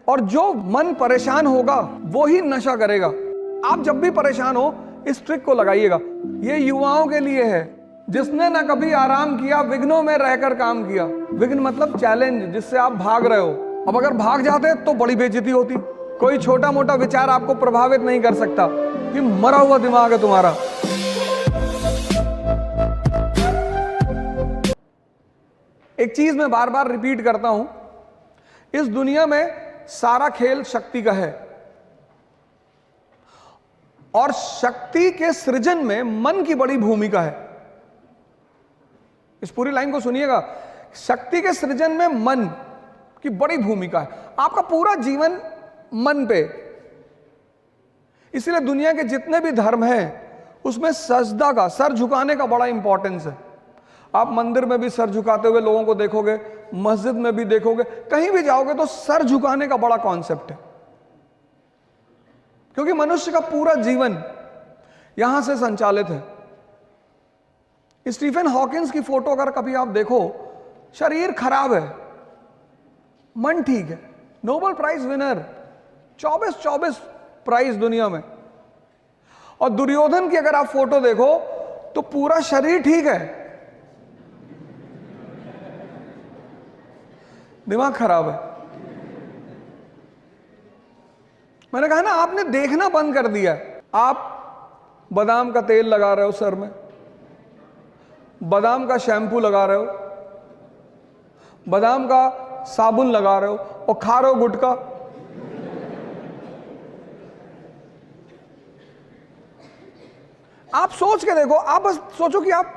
और जो मन परेशान होगा वो ही नशा करेगा। आप जब भी परेशान हो इस ट्रिक को लगाइएगा। ये युवाओं के लिए है, जिसने ना कभी आराम किया, विघ्नों में रहकर काम किया। विघ्न मतलब चैलेंज, जिससे आप भाग रहे हो। अब अगर भाग जाते तो बड़ी बेइज्जती होती। कोई छोटा मोटा विचार आपको प्रभावित नहीं कर सकता, कि मरा हुआ दिमाग है तुम्हारा। एक चीज मैं बार बार रिपीट करता हूं, इस दुनिया में सारा खेल शक्ति का है, और शक्ति के सृजन में मन की बड़ी भूमिका है। इस पूरी लाइन को सुनिएगा। शक्ति के सृजन में मन की बड़ी भूमिका है। आपका पूरा जीवन मन पे। इसलिए दुनिया के जितने भी धर्म हैं उसमें सजदा का, सर झुकाने का बड़ा इंपॉर्टेंस है। आप मंदिर में भी सर झुकाते हुए लोगों को देखोगे, मस्जिद में भी देखोगे, कहीं भी जाओगे तो सर झुकाने का बड़ा कॉन्सेप्ट है, क्योंकि मनुष्य का पूरा जीवन यहां से संचालित है। स्टीफन हॉकिंस की फोटो अगर कभी आप देखो, शरीर खराब है, मन ठीक है। नोबेल प्राइज विनर, 24 प्राइज दुनिया में। और दुर्योधन की अगर आप फोटो देखो तो पूरा शरीर ठीक है, दिमाग खराब है। मैंने कहा ना, आपने देखना बंद कर दिया। आप बादाम का तेल लगा रहे हो सर में, बादाम का शैम्पू लगा रहे हो, बादाम का साबुन लगा रहे हो, और खा रहे हो गुटखा। आप सोच के देखो, आप बस सोचो कि आप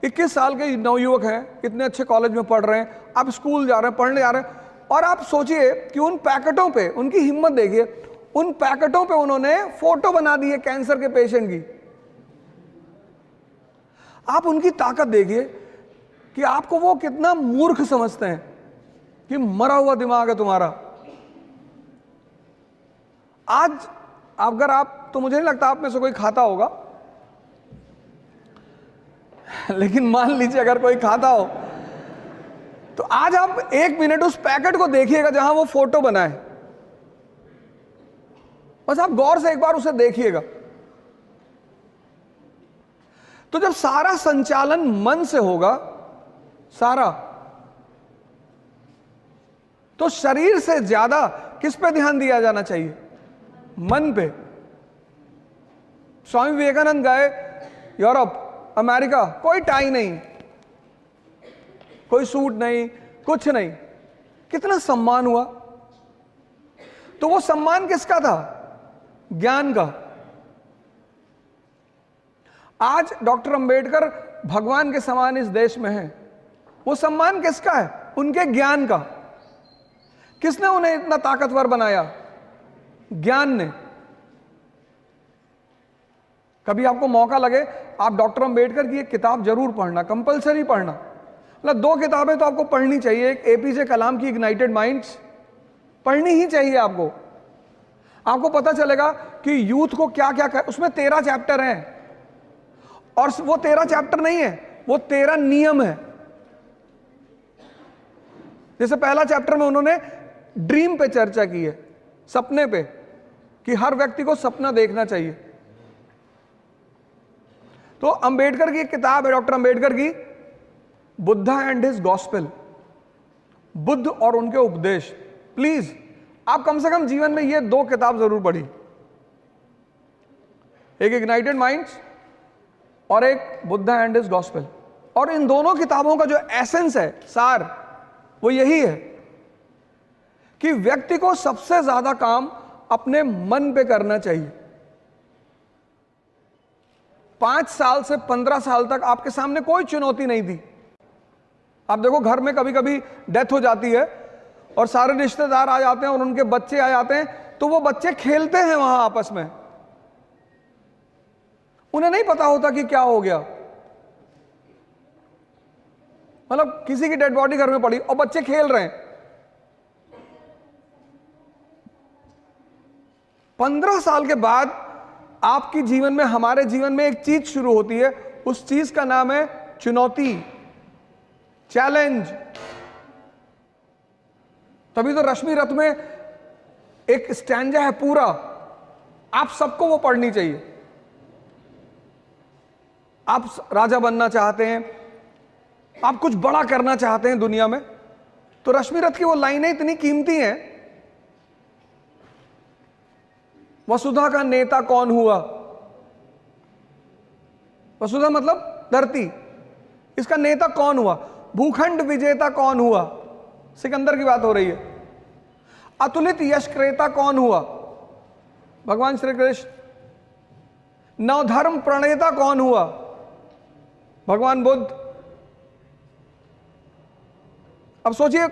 21 साल के नवयुवक हैं, इतने अच्छे कॉलेज में पढ़ रहे हैं, आप स्कूल जा रहे हैं, पढ़ने जा रहे हैं, और आप सोचिए कि उन पैकेटों पे, उनकी हिम्मत देखिए, उन पैकेटों पे उन्होंने फोटो बना दी है कैंसर के पेशेंट की। आप उनकी ताकत देखिए कि आपको वो कितना मूर्ख समझते हैं, कि मरा हुआ दिमाग है तुम्हारा। आज अगर आप, तो मुझे नहीं लगता आप में से कोई खाता होगा, लेकिन मान लीजिए अगर कोई खाता हो, तो आज आप 1 मिनट उस पैकेट को देखिएगा जहां वो फोटो बना है। बस आप गौर से एक बार उसे देखिएगा। तो जब सारा संचालन मन से होगा, सारा, तो शरीर से ज्यादा किस पे ध्यान दिया जाना चाहिए? मन पे। स्वामी विवेकानंद गए यूरोप, अमेरिका, कोई टाई नहीं, कोई सूट नहीं, कुछ नहीं, कितना सम्मान हुआ। तो वो सम्मान किसका था? ज्ञान का। आज डॉक्टर अंबेडकर भगवान के समान इस देश में हैं, वो सम्मान किसका है? उनके ज्ञान का। किसने उन्हें इतना ताकतवर बनाया? ज्ञान ने। कभी आपको मौका लगे, आप डॉक्टर अंबेडकर की एक किताब जरूर पढ़ना, कंपलसरी पढ़ना। मतलब 2 किताबें तो आपको पढ़नी चाहिए। एक एपीजे कलाम की इग्नाइटेड माइंड्स पढ़नी ही चाहिए आपको। आपको पता चलेगा कि यूथ को क्या क्या कर, उसमें 13 चैप्टर हैं, और वो 13 चैप्टर नहीं है, वो 13 नियम है। जैसे पहला चैप्टर में उन्होंने ड्रीम पे चर्चा की है, सपने पे, कि हर व्यक्ति को सपना देखना चाहिए। तो अंबेडकर की एक किताब है, डॉक्टर अंबेडकर की, Buddha and his gospel, Buddha और उनके उपदेश। प्लीज आप कम से कम जीवन में ये 2 किताब जरूर पढ़ी, एक इग्नाइटेड माइंड्स और एक बुद्धा एंड हिज गॉस्पेल। और इन दोनों किताबों का जो एसेंस है, सार, वो यही है कि व्यक्ति को सबसे ज्यादा काम अपने मन पे करना चाहिए। 5 साल से 15 साल तक आपके सामने कोई चुनौती नहीं थी। आप देखो, घर में कभी कभी डेथ हो जाती है और सारे रिश्तेदार आ जाते हैं और उनके बच्चे आ जाते हैं, तो वो बच्चे खेलते हैं वहां आपस में, उन्हें नहीं पता होता कि क्या हो गया। मतलब किसी की डेड बॉडी घर में पड़ी और बच्चे खेल रहे हैं। 15 साल के बाद आपके जीवन में, हमारे जीवन में एक चीज शुरू होती है, उस चीज का नाम है चुनौती, चैलेंज। तभी तो रश्मि रथ में एक स्टैंजा है पूरा, आप सबको वो पढ़नी चाहिए। आप राजा बनना चाहते हैं, आप कुछ बड़ा करना चाहते हैं दुनिया में, तो रश्मि रथ की वो लाइनें इतनी कीमती हैं। वसुधा का नेता कौन हुआ? वसुधा मतलब धरती, इसका नेता कौन हुआ? भूखंड विजेता कौन हुआ? सिकंदर की बात हो रही है। अतुलित यश क्रेता कौन हुआ? भगवान श्री कृष्ण। नवधर्म प्रणेता कौन हुआ? भगवान बुद्ध। अब सोचिए,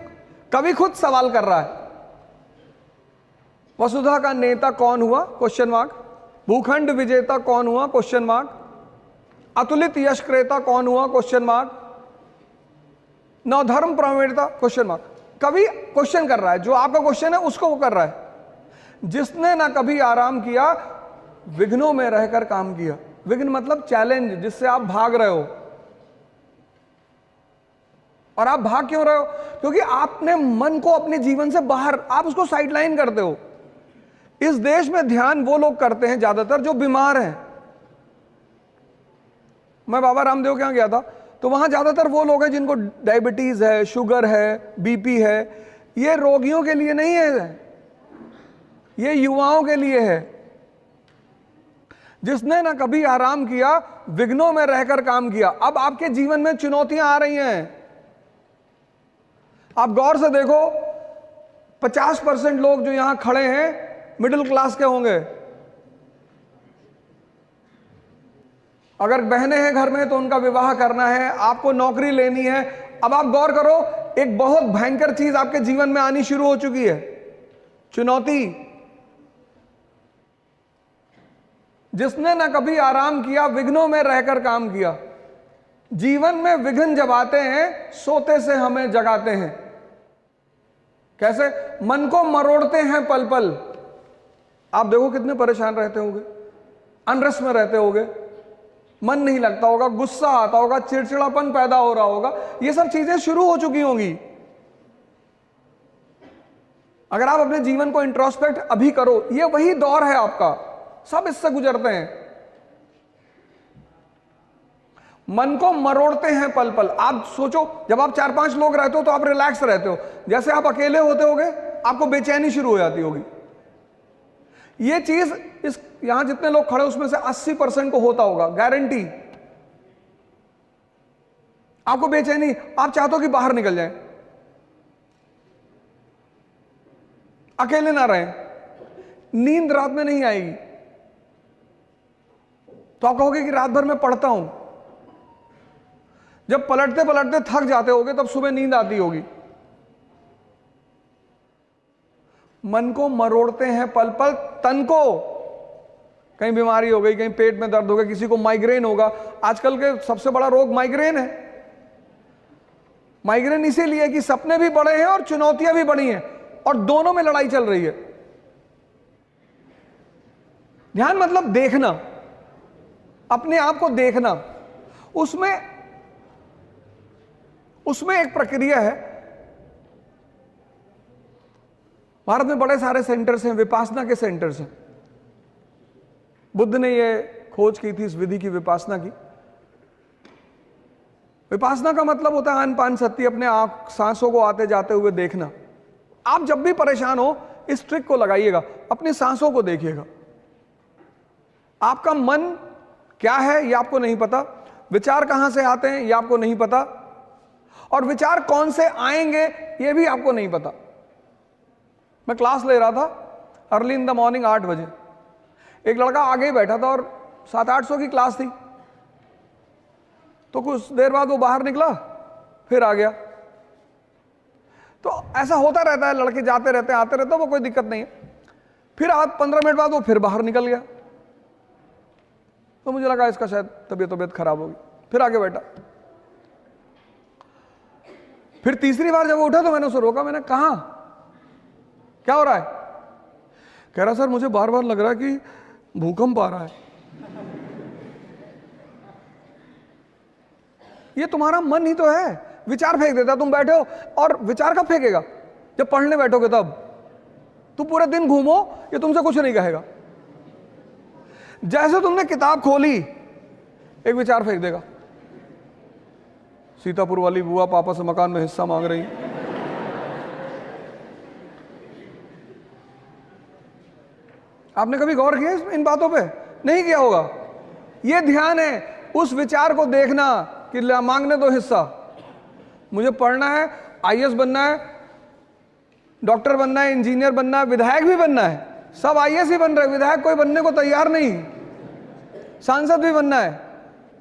कवि खुद सवाल कर रहा है, वसुधा का नेता कौन हुआ? Question mark. भूखंड विजेता कौन हुआ? Question mark. अतुलित यश क्रेता कौन हुआ? Question mark. नवधर्म प्रणेता? Question mark. कवि क्वेश्चन कर रहा है, जो आपका क्वेश्चन है उसको वो कर रहा है। जिसने ना कभी आराम किया, विघ्नों में रहकर काम किया। विघ्न मतलब चैलेंज, जिससे आप भाग रहे हो। और आप भाग क्यों रहे हो? क्योंकि आपने मन को अपने जीवन से बाहर, आप उसको साइडलाइन करते हो। इस देश में ध्यान वो लोग करते हैं ज्यादातर जो बीमार हैं। मैं बाबा रामदेव के यहां गया था, तो वहां ज्यादातर वो लोग हैं जिनको डायबिटीज है, शुगर है, बीपी है। ये रोगियों के लिए नहीं है, ये युवाओं के लिए है। जिसने ना कभी आराम किया, विघ्नों में रहकर काम किया। अब आपके जीवन में चुनौतियां आ रही हैं, आप गौर से देखो। 50% लोग जो यहां खड़े हैं मिडिल क्लास के होंगे। अगर बहनें हैं घर में तो उनका विवाह करना है, आपको नौकरी लेनी है। अब आप गौर करो, एक बहुत भयंकर चीज आपके जीवन में आनी शुरू हो चुकी है, चुनौती। जिसने ना कभी आराम किया, विघ्नों में रहकर काम किया। जीवन में विघ्न जब आते हैं, सोते से हमें जगाते हैं। कैसे? मन को मरोड़ते हैं पल पल। आप देखो कितने परेशान रहते होंगे, अनरेस्ट में रहते होंगे, मन नहीं लगता होगा, गुस्सा आता होगा, चिड़चिड़ापन पैदा हो रहा होगा। ये सब चीजें शुरू हो चुकी होंगी। अगर आप अपने जीवन को इंट्रोस्पेक्ट अभी करो, ये वही दौर है आपका, सब इससे गुजरते हैं। मन को मरोड़ते हैं पल पल। आप सोचो, जब आप 4-5 लोग रहते हो तो आप रिलैक्स रहते हो। जैसे आप अकेले होते होगे, आपको बेचैनी शुरू हो जाती होगी। ये चीज इस यहां जितने लोग खड़े उसमें से 80% को होता होगा, गारंटी। आपको बेचैनी, आप चाहते हो कि बाहर निकल जाए, अकेले ना रहें, नींद रात में नहीं आएगी, तो आप कहोगे कि रात भर मैं पढ़ता हूं। जब पलटते पलटते थक जाते होगे तब सुबह नींद आती होगी। मन को मरोड़ते हैं पल पल, तन को कहीं बीमारी हो गई, कहीं पेट में दर्द हो गया, किसी को माइग्रेन होगा। आजकल के सबसे बड़ा रोग माइग्रेन है। माइग्रेन इसीलिए कि सपने भी बड़े हैं और चुनौतियां भी बड़ी हैं, और दोनों में लड़ाई चल रही है। ध्यान मतलब देखना, अपने आप को देखना। उसमें एक प्रक्रिया है। भारत में बड़े सारे सेंटर्स हैं, विपासना के सेंटर्स हैं। बुद्ध ने ये खोज की थी इस विधि की, विपासना की। विपासना का मतलब होता है अनपान सत्य, अपने आप सांसों को आते जाते हुए देखना। आप जब भी परेशान हो, इस ट्रिक को लगाइएगा, अपनी सांसों को देखिएगा। आपका मन क्या है ये आपको नहीं पता, विचार कहां से आते हैं ये आपको नहीं पता, और विचार कौन से आएंगे ये भी आपको नहीं पता। मैं क्लास ले रहा था अर्ली इन द मॉर्निंग 8 बजे। एक लड़का आगे ही बैठा था और 700-800 की क्लास थी। तो कुछ देर बाद वो बाहर निकला, फिर आ गया। तो ऐसा होता रहता है, लड़के जाते रहते हैं आते रहते हैं, वो कोई दिक्कत नहीं है। फिर 15 मिनट बाद वो फिर बाहर निकल गया। तो मुझे लगा इसका शायद तबीयत खराब होगी, फिर आगे बैठा। फिर तीसरी बार जब वो उठा तो मैंने उसे रोका, मैंने कहा क्या हो रहा है? कह रहा सर मुझे बार बार लग रहा है कि भूकंप आ रहा है। ये तुम्हारा मन ही तो है, विचार फेंक देता। तुम बैठे हो, और विचार कब फेंकेगा? जब पढ़ने बैठोगे तब। तू पूरे दिन घूमो, ये तुमसे कुछ नहीं कहेगा। जैसे तुमने किताब खोली, एक विचार फेंक देगा, सीतापुर वाली बुआ पापा से मकान में हिस्सा मांग रही। आपने कभी गौर किया इन बातों पे? नहीं किया होगा। ये ध्यान है उस विचार को देखना कि मांगने दो हिस्सा, मुझे पढ़ना है, आईएएस बनना है, डॉक्टर बनना है, इंजीनियर बनना है, विधायक भी बनना है। सब आईएएस ही बन रहे, विधायक कोई बनने को तैयार नहीं, सांसद भी बनना है,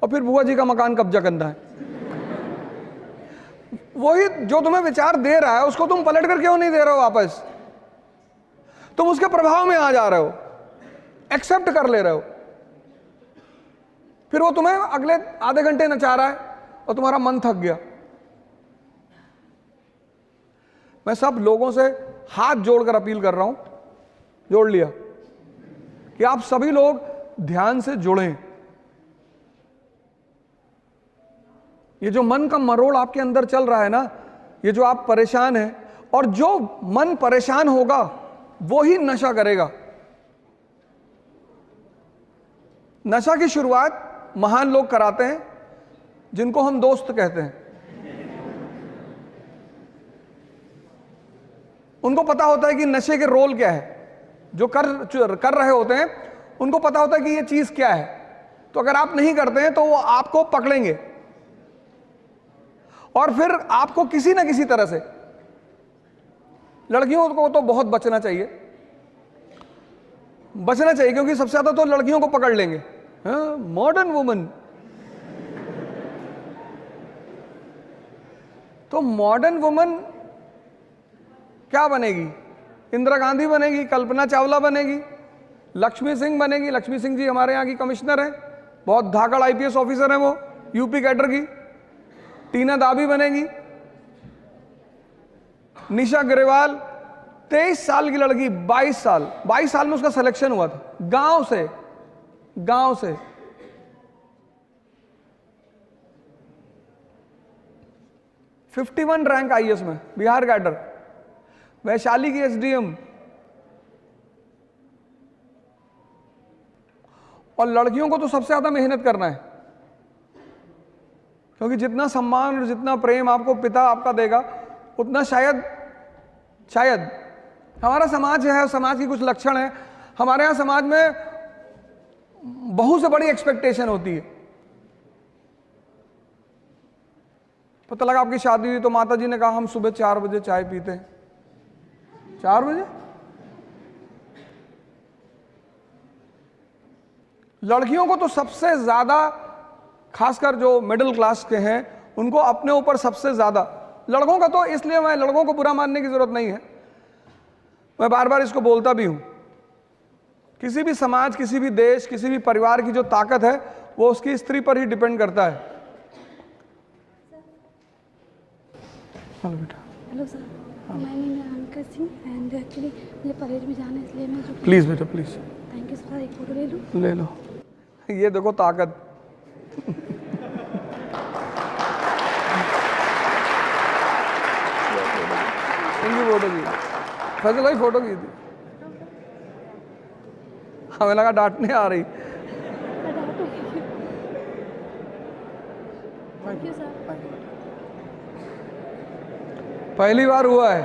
और फिर बुआ जी का मकान कब्जा करना है। वही जो तुम्हें विचार दे रहा है उसको तुम पलट कर क्यों नहीं दे रहे हो वापस? तुम उसके प्रभाव में आ जा रहे हो, एक्सेप्ट कर ले रहे हो, फिर वो तुम्हें अगले आधे घंटे नचा रहा है और तुम्हारा मन थक गया। मैं सब लोगों से हाथ जोड़कर अपील कर रहा हूं, जोड़ लिया, कि आप सभी लोग ध्यान से जुड़ें। ये जो मन का मरोड़ आपके अंदर चल रहा है ना, ये जो आप परेशान हैं, और जो मन परेशान होगा वो ही नशा करेगा। नशा की शुरुआत महान लोग कराते हैं, जिनको हम दोस्त कहते हैं। उनको पता होता है कि नशे के रोल क्या है, जो कर रहे होते हैं उनको पता होता है कि ये चीज क्या है। तो अगर आप नहीं करते हैं तो वो आपको पकड़ेंगे और फिर आपको किसी ना किसी तरह से, लड़कियों को तो बहुत बचना चाहिए, क्योंकि सबसे ज्यादा तो लड़कियों को पकड़ लेंगे। मॉडर्न वुमन, तो मॉडर्न वुमन क्या बनेगी? इंदिरा गांधी बनेगी, कल्पना चावला बनेगी, लक्ष्मी सिंह बनेगी। लक्ष्मी सिंह जी हमारे यहाँ की कमिश्नर है, बहुत धाकड़ आईपीएस ऑफिसर है वो, यूपी कैडर की। टीना दाबी बनेगी, निशा ग्रेवाल 23 साल की लड़की, 22 साल में उसका सिलेक्शन हुआ था, गांव से 51 रैंक आईएएस में, बिहार कैडर। वैशाली की एसडीएम। और लड़कियों को तो सबसे ज्यादा मेहनत करना है, क्योंकि जितना सम्मान और जितना प्रेम आपको पिता आपका देगा, उतना शायद हमारा समाज है, समाज की कुछ लक्षण है। हमारे यहाँ समाज में बहू से बड़ी एक्सपेक्टेशन होती है। पता लगा आपकी शादी हुई तो माता जी ने कहा हम सुबह 4 बजे चाय पीते हैं। 4 बजे? लड़कियों को तो सबसे ज्यादा, खासकर जो मिडिल क्लास के हैं, उनको अपने ऊपर सबसे ज्यादा। लड़कों का तो, इसलिए मैं लड़कों को बुरा मानने की जरूरत नहीं है, मैं बार बार इसको बोलता भी हूं। किसी भी समाज, किसी भी देश, किसी भी परिवार की जो ताकत है वो उसकी स्त्री पर ही डिपेंड करता है। हेलो बेटा। हेलो सर, मैं अनका सिंह एंड एक्चुअली मुझे परेड में जाना है, इसलिए मैं जो प्लीज बेटा प्लीज। थैंक यू सर, एक फोटो ले लूँ? ले लो, ये देखो ताकत। इनकी फोटो की, फैसल भाई फोटो की थी, हमें लगा डांटने आ रही। Thank you sir. पहली बार हुआ है।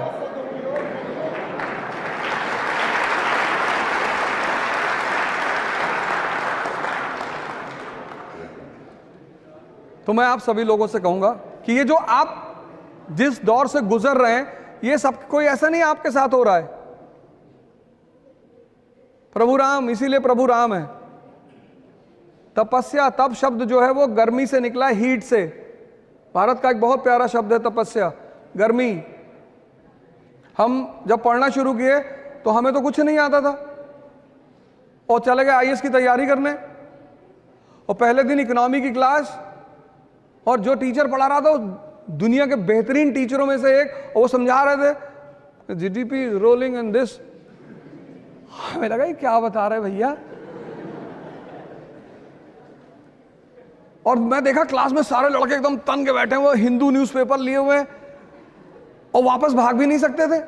तो मैं आप सभी लोगों से कहूंगा कि ये जो आप जिस दौर से गुजर रहे हैं, ये सब कोई ऐसा नहीं आपके साथ हो रहा है। प्रभु राम, इसीलिए प्रभु राम है। तपस्या, तप शब्द जो है वो गर्मी से निकला है, हीट से। भारत का एक बहुत प्यारा शब्द है तपस्या, गर्मी। हम जब पढ़ना शुरू किए तो हमें तो कुछ नहीं आता था, और चले गए आईएएस की तैयारी करने, और पहले दिन इकोनॉमी की क्लास, और जो टीचर पढ़ा रहा था दुनिया के बेहतरीन टीचरों में से एक, और वो समझा रहे थे जीडीपी रोलिंग इन दिस। हमें लगा ये क्या बता रहे भैया। और मैं देखा क्लास में सारे लड़के एकदम तन के बैठे हुए, हिंदू न्यूज़पेपर लिए हुए, और वापस भाग भी नहीं सकते थे।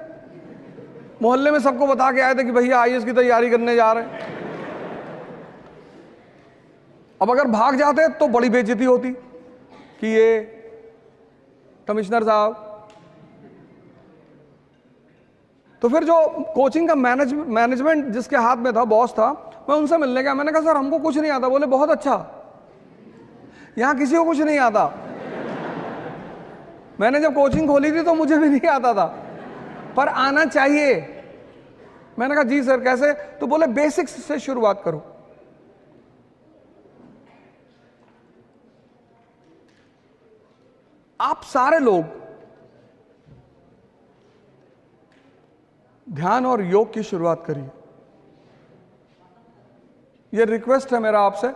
मोहल्ले में सबको बता के आए थे कि भैया आईएएस की तैयारी करने जा रहे हैं। अब अगर भाग जाते तो बड़ी बेइज्जती होती कि ये कमिश्नर साहब। तो फिर जो कोचिंग का मैनेजमेंट जिसके हाथ में था, बॉस था, मैं उनसे मिलने गया। मैंने कहा सर हमको कुछ नहीं आता। बोले बहुत अच्छा, यहां किसी को कुछ नहीं आता। मैंने जब कोचिंग खोली थी तो मुझे भी नहीं आता था, पर आना चाहिए। मैंने कहा जी सर कैसे? तो बोले बेसिक्स से शुरुआत करो। आप सारे लोग ध्यान और योग की शुरुआत करिए। यह रिक्वेस्ट है मेरा आपसे,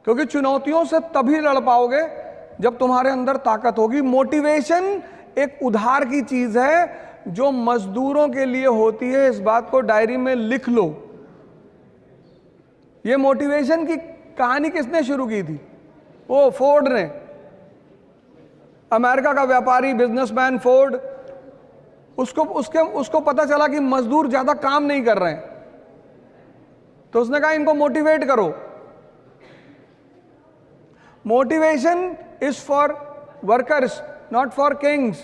क्योंकि चुनौतियों से तभी लड़ पाओगे जब तुम्हारे अंदर ताकत होगी। मोटिवेशन एक उधार की चीज है जो मजदूरों के लिए होती है। इस बात को डायरी में लिख लो। यह मोटिवेशन की कहानी किसने शुरू की थी? वो फोर्ड ने, अमेरिका का व्यापारी बिजनेसमैन फोर्ड। उसको पता चला कि मजदूर ज्यादा काम नहीं कर रहे हैं, तो उसने कहा इनको मोटिवेट करो। Motivation is for workers, not for Kings.